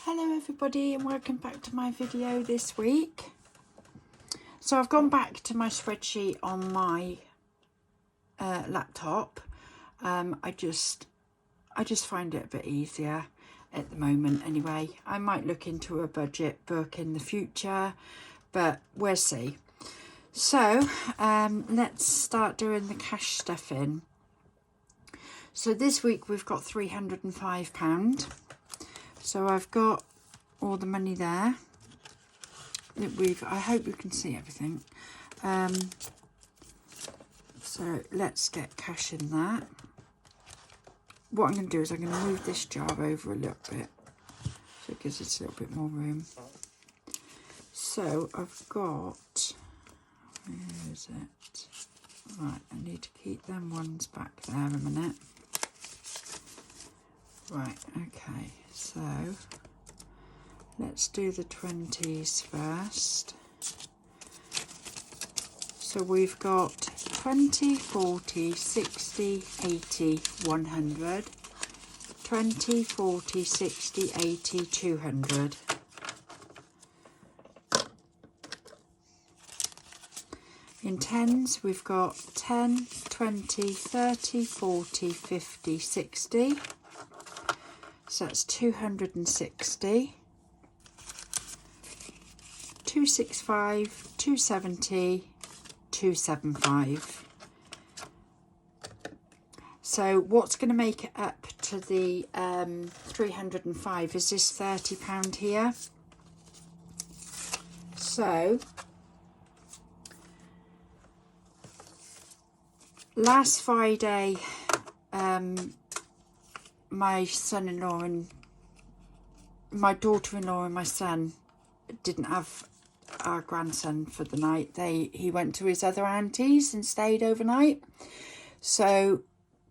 Hello everybody and welcome back to my video this week. So I've gone back to my spreadsheet on my laptop. I just find it a bit easier at the moment anyway. I might look into a budget book in the future, but we'll see. So let's start doing the cash stuff in. So this week we've got £305. So I've got all the money there. I hope you can see everything. So let's get cash in that. What I'm going to do is I'm going to move this jar over a little bit, so it gives us a little bit more room. So I've got, where is it? Right, I need to keep them ones back there a minute. Right, okay, so let's do the 20s first. So we've got 20, 40, 60, 80, 100, 20, 40, 60, 80, 200. In tens, we've got 10, 20, 30, 40, 50, 60. So that's 260, 265, 270, 275. So what's going to make it up to the 305 is this £30 here. So last Friday, my son-in-law and my daughter-in-law and my son didn't have our grandson for the night. He went to his other aunties and stayed overnight. So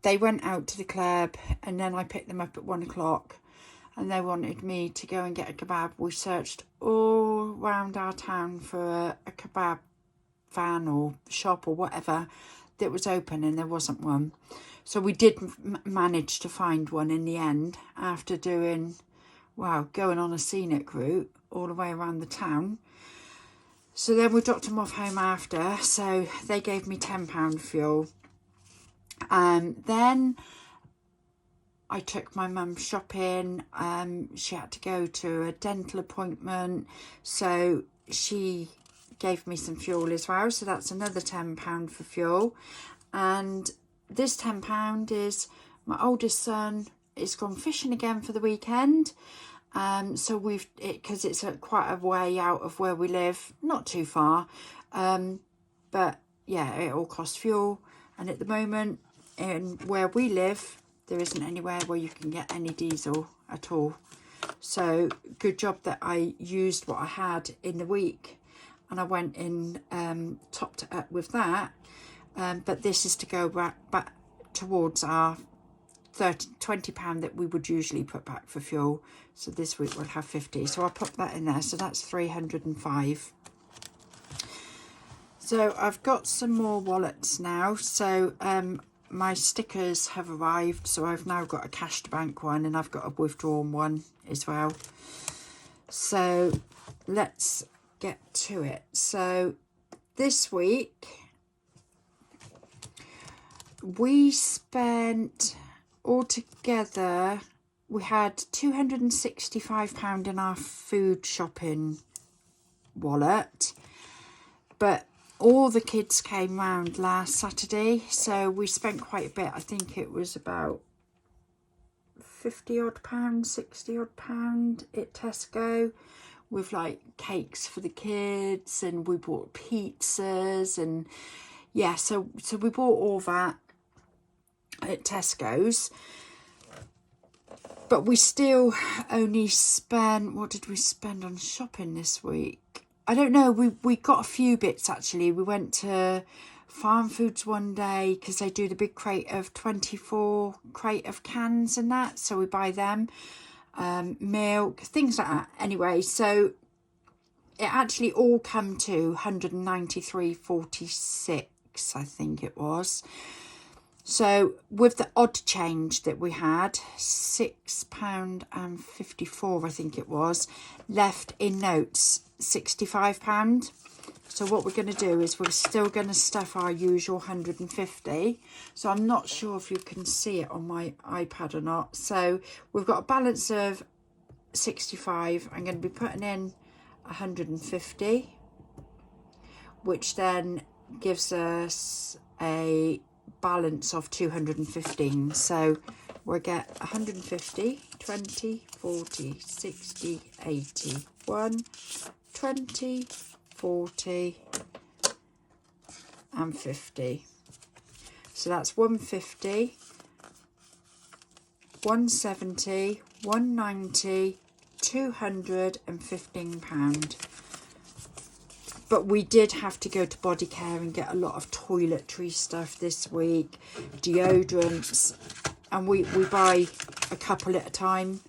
they went out to the club and then I picked them up at 1 o'clock and they wanted me to go and get a kebab. We searched all around our town for a kebab van or shop or whatever that was open and there wasn't one. So we did manage to find one in the end after going on a scenic route all the way around the town. So then we dropped them off home after. So they gave me £10 fuel. Then I took my mum shopping. She had to go to a dental appointment. So she gave me some fuel as well. So that's another £10 for fuel. And this £10 is my oldest son is gone fishing again for the weekend. So because it's quite a way out of where we live, not too far. But yeah, it all costs fuel. And at the moment, in where we live, there isn't anywhere where you can get any diesel at all. So good job that I used what I had in the week. And I went in, topped it up with that. But this is to go back towards our £20 that we would usually put back for fuel. So this week we'll have 50. So I'll put that in there. So that's 305. So I've got some more wallets now. So my stickers have arrived. So I've now got a cash to bank one and I've got a withdrawn one as well. So let's get to it. So this week we spent altogether, we had £265 in our food shopping wallet, but all the kids came round last Saturday, so we spent quite a bit. I think it was about £50 odd, 60 odd pound at Tesco, with like cakes for the kids, and we bought pizzas, and yeah, so we bought all that at Tesco's. But we still only spent, what did we spend on shopping this week? I don't know, we got a few bits actually. We went to Farm Foods one day because they do the big crate of 24 crate of cans and that, so we buy them. Milk, things like that. Anyway, so it actually all come to 193.46, I think it was. So with the odd change that we had, £6.54, I think it was, left in notes, £65. So what we're going to do is we're still going to stuff our usual 150. So I'm not sure if you can see it on my iPad or not. So we've got a balance of 65. I'm going to be putting in 150, which then gives us a balance of 215. So we'll get 150, 20, 40, 60, 80, 1, 20, 40 and 50. So that's 150, 170, 190, £215. But we did have to go to body care and get a lot of toiletry stuff this week, deodorants, and we buy a couple at a time,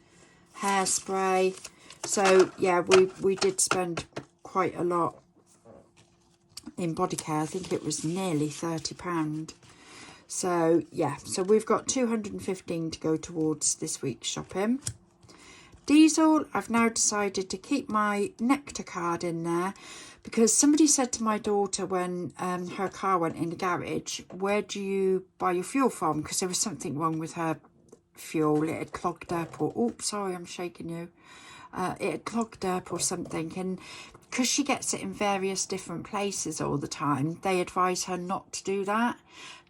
hairspray. So yeah, we did spend quite a lot in body care. I think it was nearly £30. So yeah, so we've got 215 to go towards this week's shopping. Diesel, I've now decided to keep my Nectar card in there because somebody said to my daughter when her car went in the garage, where do you buy your fuel from? Because there was something wrong with her fuel. It had clogged up, or oops, sorry, I'm shaking you. It had clogged up or something, and because she gets it in various different places all the time, they advise her not to do that,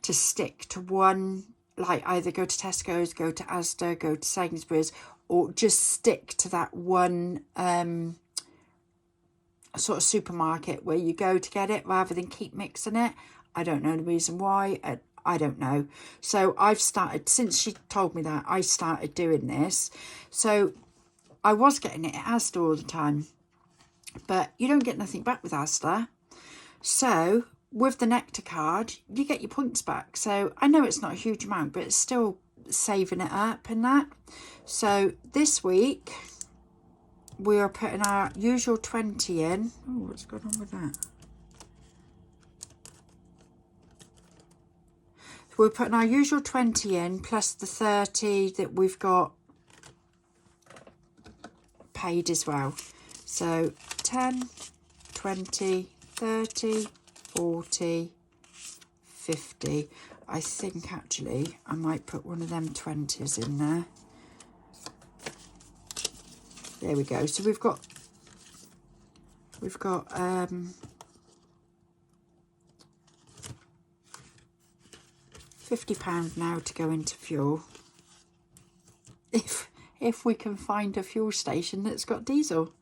to stick to one, like either go to Tesco's, go to Asda, go to Sainsbury's, or just stick to that one sort of supermarket where you go to get it rather than keep mixing it. I don't know the reason why. I don't know. So I've started, since she told me that, I started doing this. So I was getting it at Asda all the time, but you don't get nothing back with Asda. So with the Nectar card, you get your points back. So I know it's not a huge amount, but it's still saving it up and that. So this week we are putting our usual 20 in. Oh, what's going on with that? We're putting our usual 20 in plus the 30 that we've got paid as well. So 10, 20, 30, 40, 50. I think actually I might put one of them 20s in there. There we go. So we've got £50 now to go into fuel. If we can find a fuel station that's got diesel.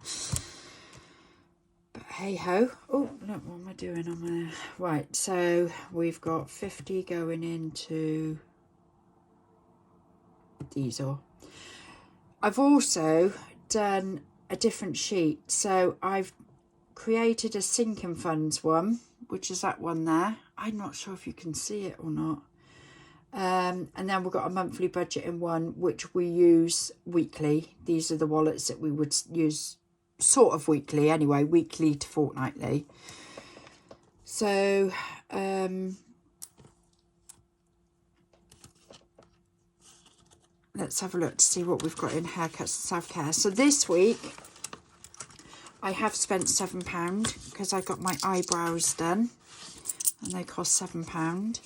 But hey ho. Oh, look, what am I doing on there? Right, so we've got 50 going into diesel. I've also done a different sheet. So I've created a sinking funds one, which is that one there. I'm not sure if you can see it or not. And then we've got a monthly budget in one, which we use weekly. These are the wallets that we would use sort of weekly anyway, weekly to fortnightly. So let's have a look to see what we've got in haircuts and self-care. So this week I have spent £7 because I got my eyebrows done and they cost £7.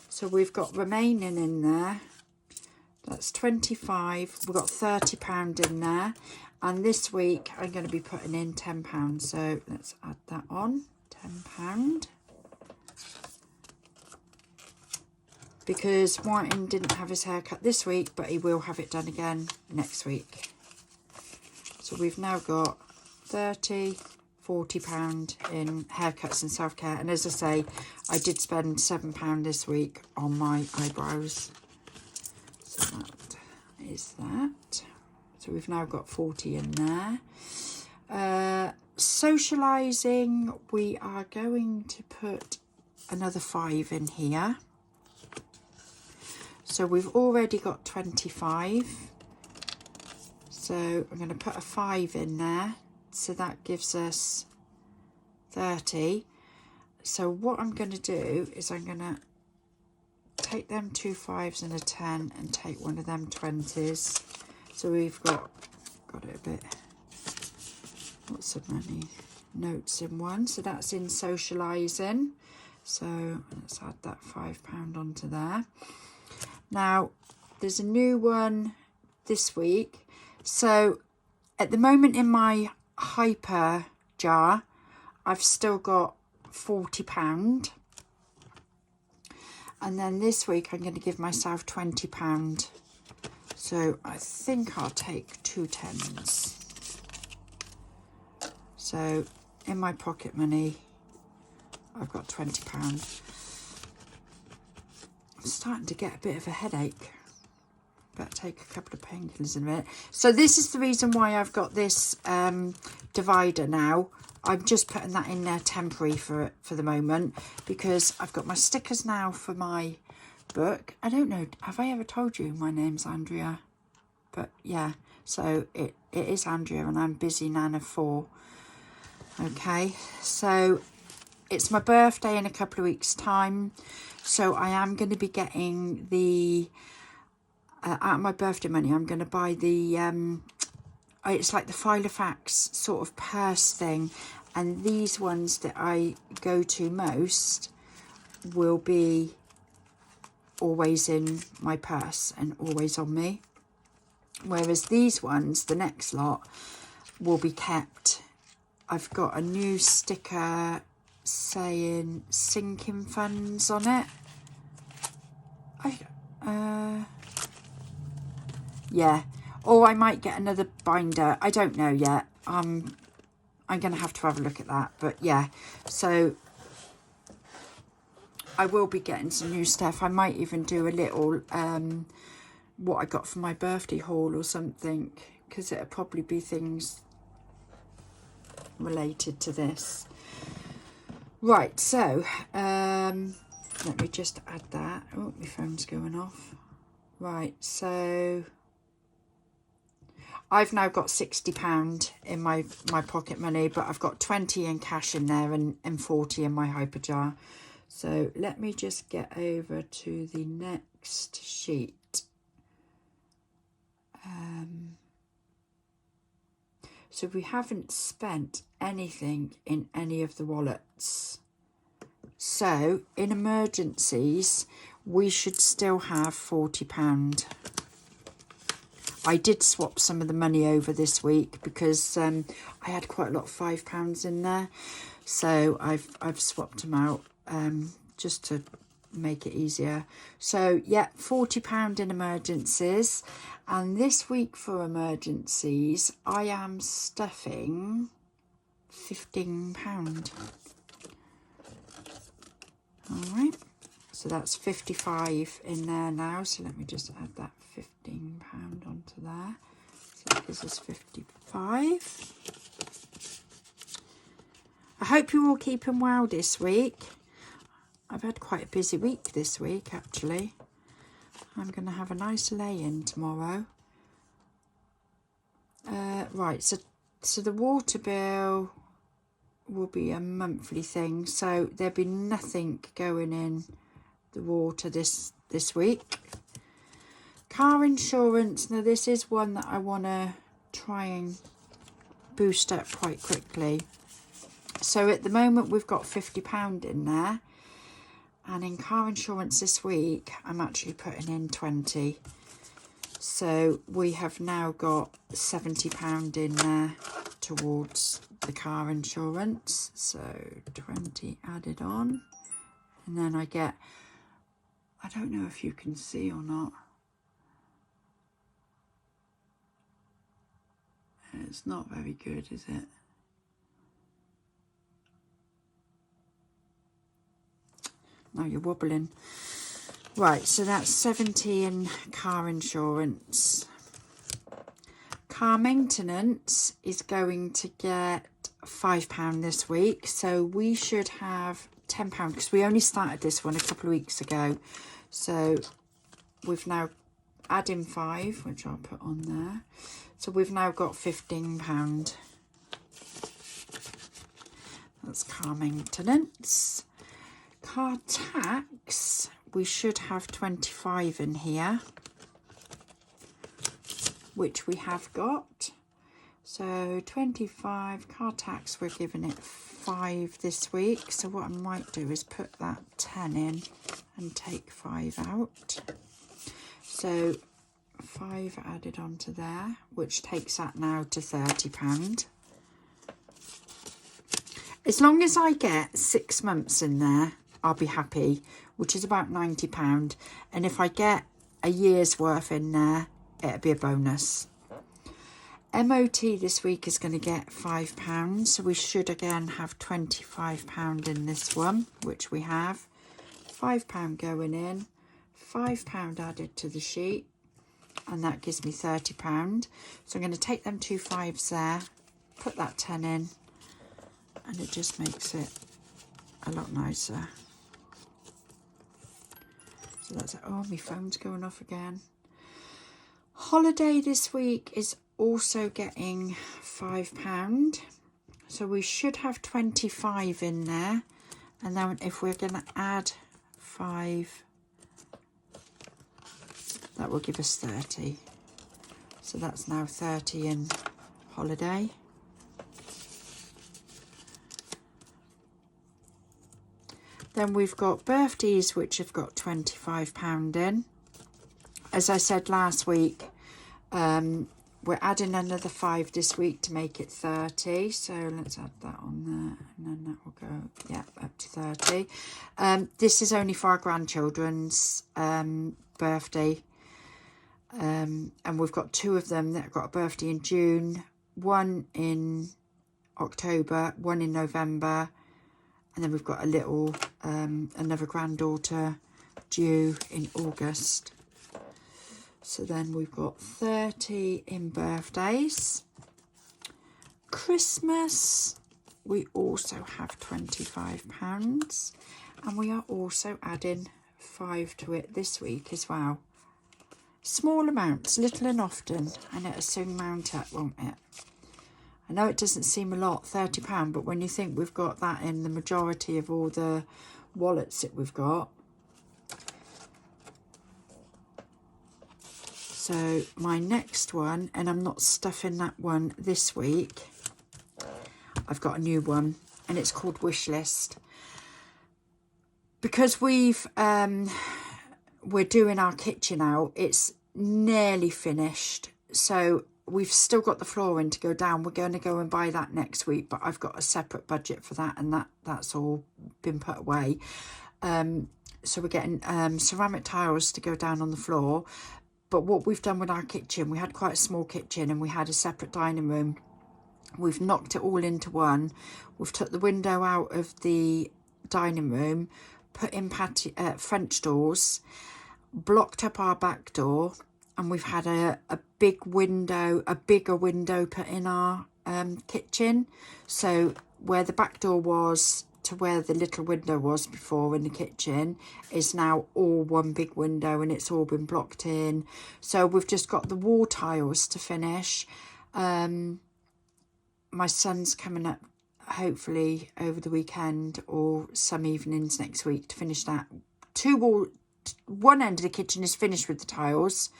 So we've got remaining in there, that's 25, we've got £30 in there, and this week I'm going to be putting in £10, so let's add that on, £10, because Martin didn't have his haircut this week, but he will have it done again next week. So we've now got 30, £40 in haircuts and self-care, and as I say, I did spend £7 this week on my eyebrows. So that is that. So we've now got 40 in there. Socialising, we are going to put another 5 in here. So we've already got 25. So I'm going to put a 5 in there. So that gives us 30. So what I'm going to do is I'm going to take them 2 5s and a 10 and take one of them 20s. So we've got it a bit, lots of money notes in one. So that's in socialising. So let's add that £5 onto there. Now, there's a new one this week. So at the moment in my hyper jar, I've still got £40. And then this week I'm going to give myself £20. So I think I'll take 2 10s. So in my pocket money, I've got £20. I'm starting to get a bit of a headache. Better take a couple of painkillers in a minute. So this is the reason why I've got this divider now. I'm just putting that in there temporary for the moment, because I've got my stickers now for my book. I don't know, have I ever told you my name's Andrea? But yeah, so it is Andrea, and I'm Busy Nan of 4. Okay, so it's my birthday in a couple of weeks' time, so I am going to be getting the out of my birthday money. I'm going to buy the it's like the Filofax sort of purse thing, and these ones that I go to most will be always in my purse and always on me, whereas these ones, the next lot, will be kept. I've got a new sticker saying sinking funds on it. Yeah, or I might get another binder. I don't know yet. I'm going to have a look at that. But yeah, so I will be getting some new stuff. I might even do a little what I got for my birthday haul or something, because it'll probably be things related to this. Right, so let me just add that. Oh, my phone's going off. Right, so I've now got £60 in my pocket money, but I've got 20 in cash in there and 40 in my hyper jar. So let me just get over to the next sheet. So we haven't spent anything in any of the wallets. So in emergencies, we should still have £40. I did swap some of the money over this week because I had quite a lot of £5 in there, so I've swapped them out just to make it easier. So yeah, £40 in emergencies, and this week for emergencies I am stuffing £15. All right, so that's 55 in there now. So let me just add that £15 onto there. So that gives us 55. I hope you're all keeping well this week. I've had quite a busy week this week, actually. I'm going to have a nice lay-in tomorrow. Right, so the water bill will be a monthly thing, so there'll be nothing going in the water this week. Car insurance, now this is one that I want to try and boost up quite quickly. So at the moment we've got £50 in there, and in car insurance this week I'm actually putting in 20. So we have now got £70 in there towards the car insurance. So 20 added on, and then I get, I don't know if you can see or not. It's not very good, is it? No, you're wobbling. Right, so that's 70 in car insurance. Car maintenance is going to get £5 this week, so we should have £10 because we only started this one a couple of weeks ago. So we've now added in 5, which I'll put on there. So we've now got £15. That's car maintenance. Car tax, we should have 25 in here, which we have got. So 25 car tax, we're giving it 5 this week. So what I might do is put that 10 in and take 5 out. So 5 added onto there, which takes that now to £30. As long as I get 6 months in there, I'll be happy, which is about £90. And if I get a year's worth in there, it'll be a bonus. MOT this week is going to get £5, so we should again have £25 in this one, which we have. £5 going in, £5 added to the sheet, and that gives me £30. So I'm going to take them 2 5s there, put that 10 in, and it just makes it a lot nicer. So that's it. Oh, my phone's going off again. Holiday this week is also getting £5. So we should have 25 in there. And then if we're going to add 5, that will give us 30. So that's now 30 in holiday. Then we've got birthdays, which have got £25 in. As I said last week, we're adding another 5 this week to make it 30. So let's add that on there, and then that will go, yeah, up to 30. This is only for our grandchildren's birthday. And we've got 2 of them that have got a birthday in June, 1 in October, 1 in November. And then we've got a little, another granddaughter due in August. So then we've got 30 in birthdays. Christmas, we also have £25. And we are also adding 5 to it this week as well. Small amounts, little and often, and it'll soon mount up, won't it? I know it doesn't seem a lot, £30, but when you think we've got that in the majority of all the wallets that we've got. So my next one, and I'm not stuffing that one this week, I've got a new one, and it's called Wish List. Because we're doing our kitchen out, it's nearly finished, so we've still got the flooring to go down. We're going to go and buy that next week, but I've got a separate budget for that, and that's all been put away. So we're getting ceramic tiles to go down on the floor. But what we've done with our kitchen, we had quite a small kitchen and we had a separate dining room. We've knocked it all into one. We've took the window out of the dining room, put in French doors, blocked up our back door, and we've had a bigger window put in our kitchen. So where the back door was to where the little window was before in the kitchen is now all one big window, and it's all been blocked in. So we've just got the wall tiles to finish. My son's coming up hopefully over the weekend or some evenings next week to finish that. One end of the kitchen is finished with the tiles.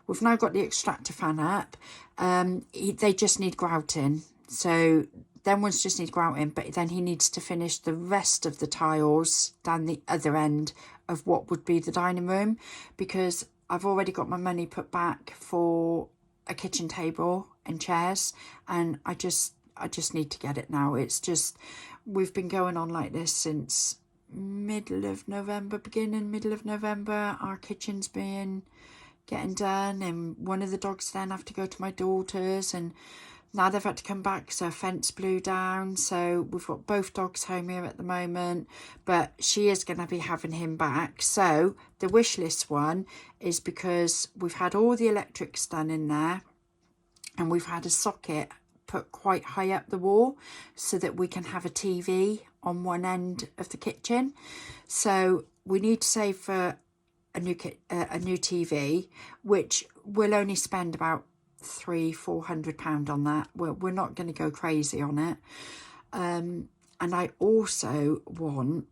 We've now got the extractor fan up. They just need grouting. So them ones just need grouting, but then he needs to finish the rest of the tiles down the other end of what would be the dining room, because I've already got my money put back for a kitchen table and chairs, and I just need to get it now. It's just, we've been going on like this since middle of November. Our kitchen's been getting done, and one of the dogs then have to go to my daughter's, and now they've had to come back, so a fence blew down. So we've got both dogs home here at the moment, but she is going to be having him back. So the wish list one is because we've had all the electrics done in there, and we've had a socket put quite high up the wall so that we can have a TV on one end of the kitchen. So we need to save for a new TV, which we'll only spend about £300-400 on that. We're not going to go crazy on it. And I also want,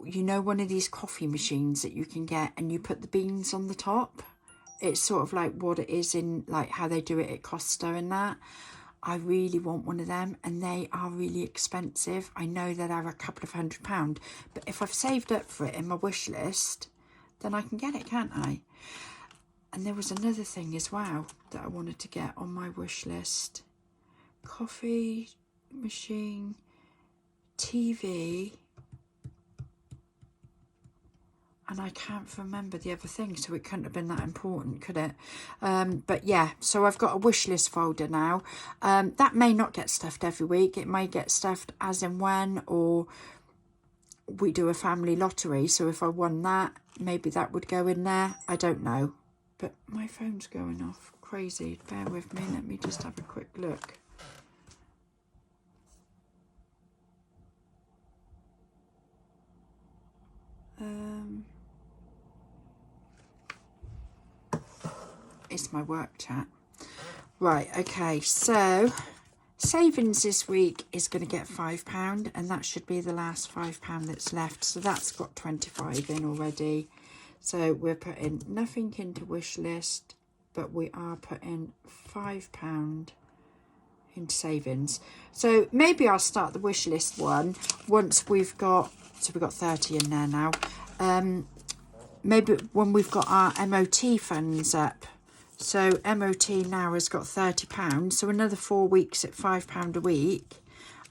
you know, one of these coffee machines that you can get and you put the beans on the top. It's sort of like what it is in, like how they do it at Costa and that. I really want one of them, and they are really expensive. I know that they're a couple of £100, but if I've saved up for it in my wish list, then I can get it, can't I? And there was another thing as well that I wanted to get on my wish list. Coffee machine, TV, and I can't remember the other thing, so it couldn't have been that important, could it? But yeah, so I've got a wish list folder now. That may not get stuffed every week. It may get stuffed as and when, or we do a family lottery. So if I won that, maybe that would go in there. I don't know. But my phone's going off crazy. Bear with me. Let me just have a quick look. It's my work chat. Right, okay, so savings this week is going to get £5, and that should be the last £5 that's left. So that's got 25 in already. So we're putting nothing into wish list, but we are putting £5 into savings. So maybe I'll start the wish list one once we've got, so we've got 30 in there now. Maybe when we've got our MOT funds up. So MOT now has got £30, so another 4 weeks at £5 a week,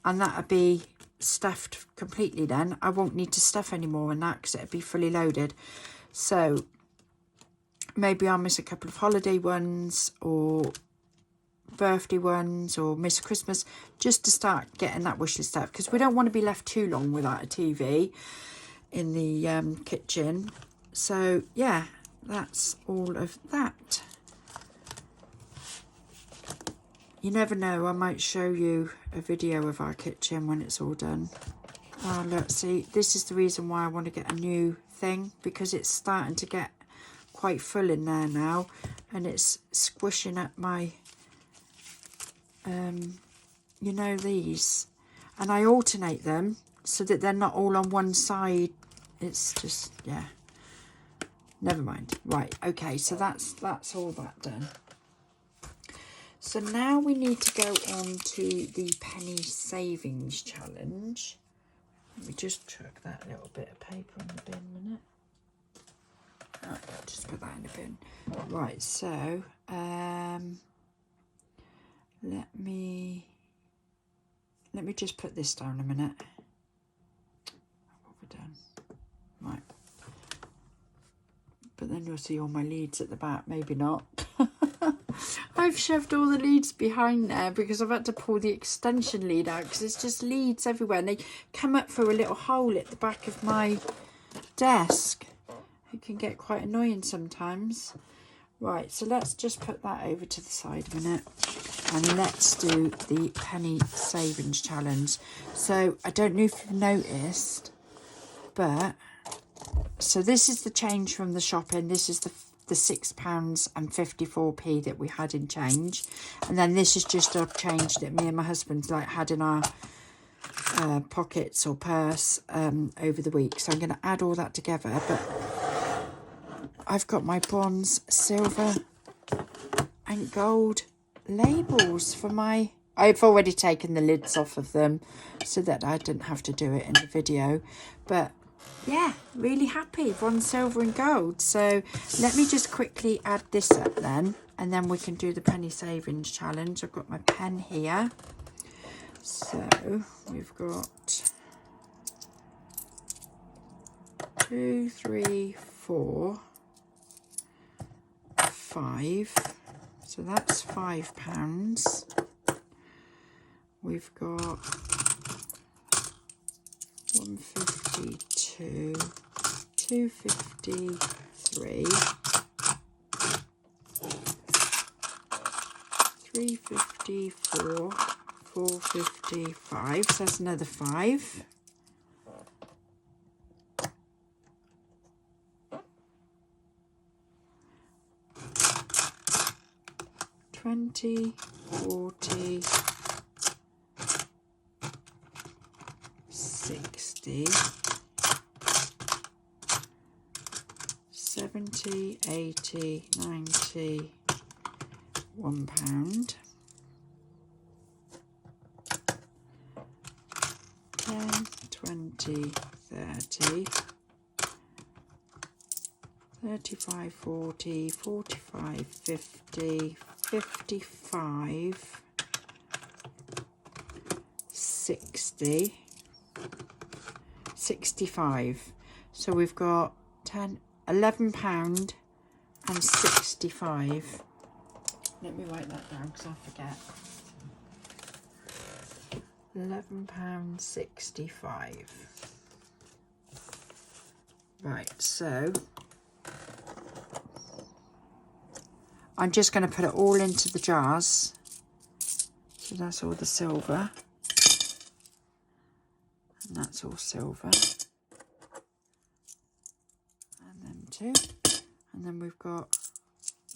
and that'll be stuffed completely then. I won't need to stuff anymore in that because it'll be fully loaded. So maybe I'll miss a couple of holiday ones or birthday ones, or miss Christmas, just to start getting that wish list up, because we don't want to be left too long without a TV in the kitchen. So yeah, that's all of that. You never know, I might show you a video of our kitchen when it's all done. Oh, look, see, this is the reason why I want to get a new thing, because it's starting to get quite full in there now, and it's squishing up my, you know, these. And I alternate them so that they're not all on one side. It's just, yeah, never mind. Right, okay, so that's all that done. So now we need to go on to the penny savings challenge. Let me just chuck that little bit of paper in the bin a minute. Right, I'll just put that in the bin. Right, so let me just put this down a minute. What have we done? Right. But then you'll see all my leads at the back. Maybe not. I've shoved all the leads behind there because I've had to pull the extension lead out because it's just leads everywhere, and they come up through a little hole at the back of my desk. It can get quite annoying sometimes. Right, so let's just put that over to the side a minute, and let's do the penny savings challenge. So I don't know if you've noticed, but so this is the change from the shopping. This is the £6.54 that we had in change, and then this is just a change that me and my husband had in our pockets or purse over the week. So I'm going to add all that together, but I've got my bronze, silver and gold labels for my, I've already taken the lids off of them so that I didn't have to do it in the video, but yeah, really happy, bronze, silver and gold. So let me just quickly add this up then, and then we can do the penny savings challenge. I've got my pen here. So we've got 2, 3, 4, 5. So that's £5. We've got 152, 253, 354, 455. So that's another 5. $20, $40, $60, 70, 80, 90, £1. 10, 20, 30, 35, 40, 45, 50, 55, 60, 65. So we've got £11 and 65. Let me write that down because I forget. £11.65. Right, so I'm just going to put it all into the jars. So that's all the silver. And that's all silver. And then two. And then we've got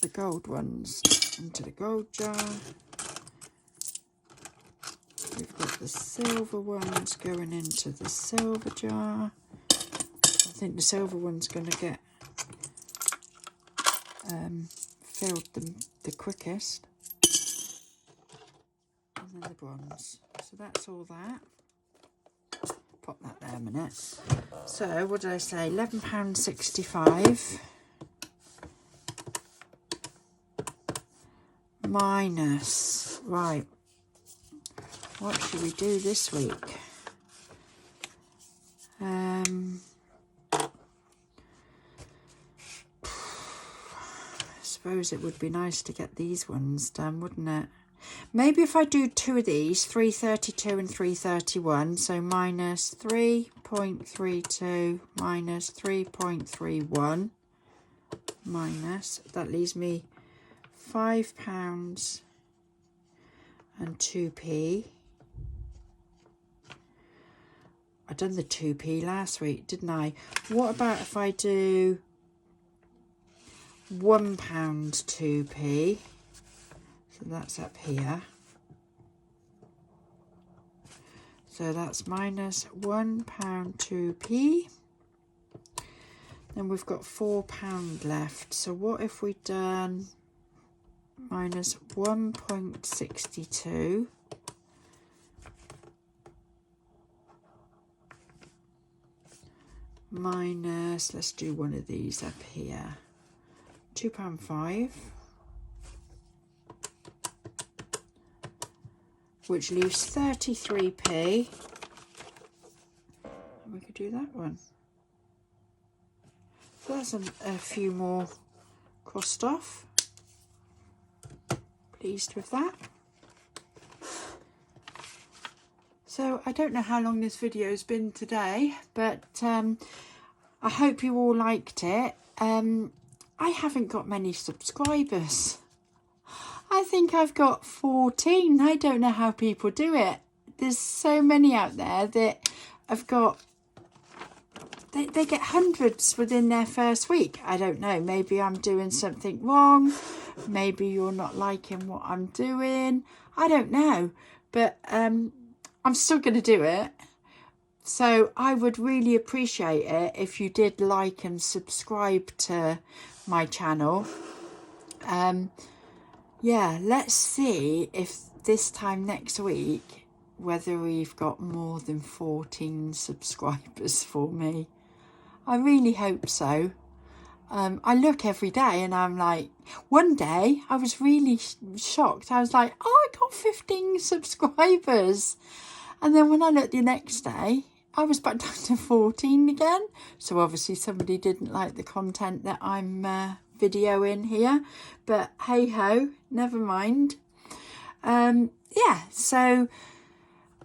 the gold ones into the gold jar. We've got the silver ones going into the silver jar. I think the silver one's going to get filled the quickest. And then the bronze. So that's all that. Pop that there a minute. So what did I say? £11.65 minus, right, what should we do this week? I suppose it would be nice to get these ones done, wouldn't it? Maybe if I do two of these, 332 and 331, so minus 3.32 minus 3.31 minus, that leaves me £5 and 2p. I done the 2p last week, didn't I? What about if I do £1 2p? So that's up here. So that's minus £1 2p. Then we've got £4 left. So what if we done minus 1.62 minus, let's do one of these up here, £2.5, which leaves 33p. And we could do that one. So that's a few more crossed off. Pleased with that. So I don't know how long this video's been today, but I hope you all liked it. I haven't got many subscribers. I think I've got 14. I don't know how people do it. There's so many out there that have got, they get hundreds within their first week. I don't know, maybe I'm doing something wrong. Maybe you're not liking what I'm doing. I don't know, but I'm still going to do it. So I would really appreciate it if you did like and subscribe to my channel. Yeah, let's see if this time next week, whether we've got more than 14 subscribers for me. I really hope so. I look every day and I'm like, one day I was really shocked. I was like, oh, I got 15 subscribers. And then when I looked the next day, I was back down to 14 again. So obviously somebody didn't like the content that I'm videoing here. But hey ho, never mind. Yeah, so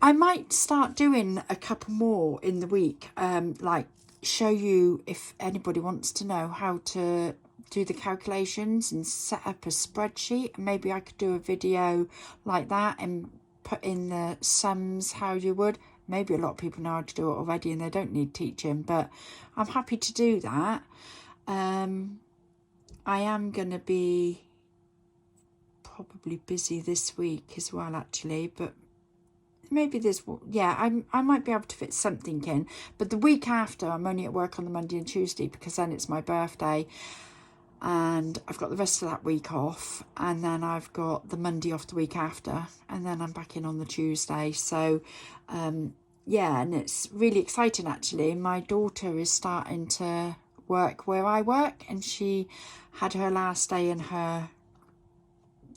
I might start doing a couple more in the week, like show you, if anybody wants to know how to do the calculations and set up a spreadsheet. Maybe I could do a video like that and put in the sums how you would. Maybe a lot of people know how to do it already and they don't need teaching, but I'm happy to do that. I am going to be probably busy this week as well, actually, but maybe this, yeah, I might be able to fit something in. But the week after, I'm only at work on the Monday and Tuesday because then it's my birthday. and I've got the rest of that week off, and then I've got the Monday off the week after, and then I'm back in on the Tuesday. So yeah, and it's really exciting actually. My daughter is starting to work where I work, and she had her last day in her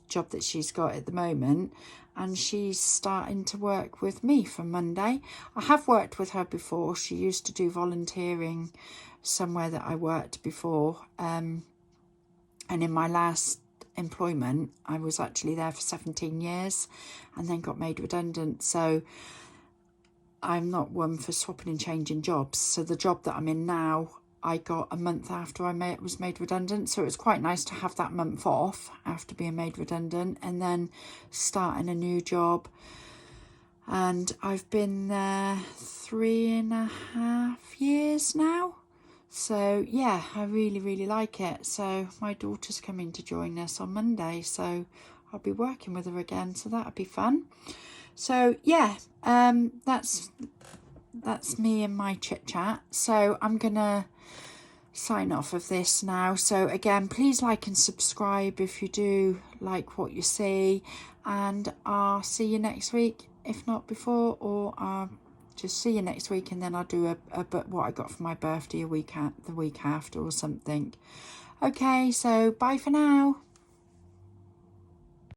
job that she's got at the moment, and she's starting to work with me from Monday. I have worked with her before. She used to do volunteering somewhere that I worked before, and in my last employment I was actually there for 17 years and then got made redundant. So I'm not one for swapping and changing jobs. So the job that I'm in now, I got a month after I was made redundant. So it was quite nice to have that month off after being made redundant and then starting a new job. And I've been there 3.5 years now. So yeah, I really, really like it. So my daughter's coming to join us on Monday. So I'll be working with her again. So that'll be fun. So yeah, that's me and my chit chat. So I'm gonna sign off of this now. So again, please like and subscribe if you do like what you see, and I'll see you next week, if not before, or I'll just see you next week, and then I'll do what I got for my birthday the week after or something. Okay, so bye for now.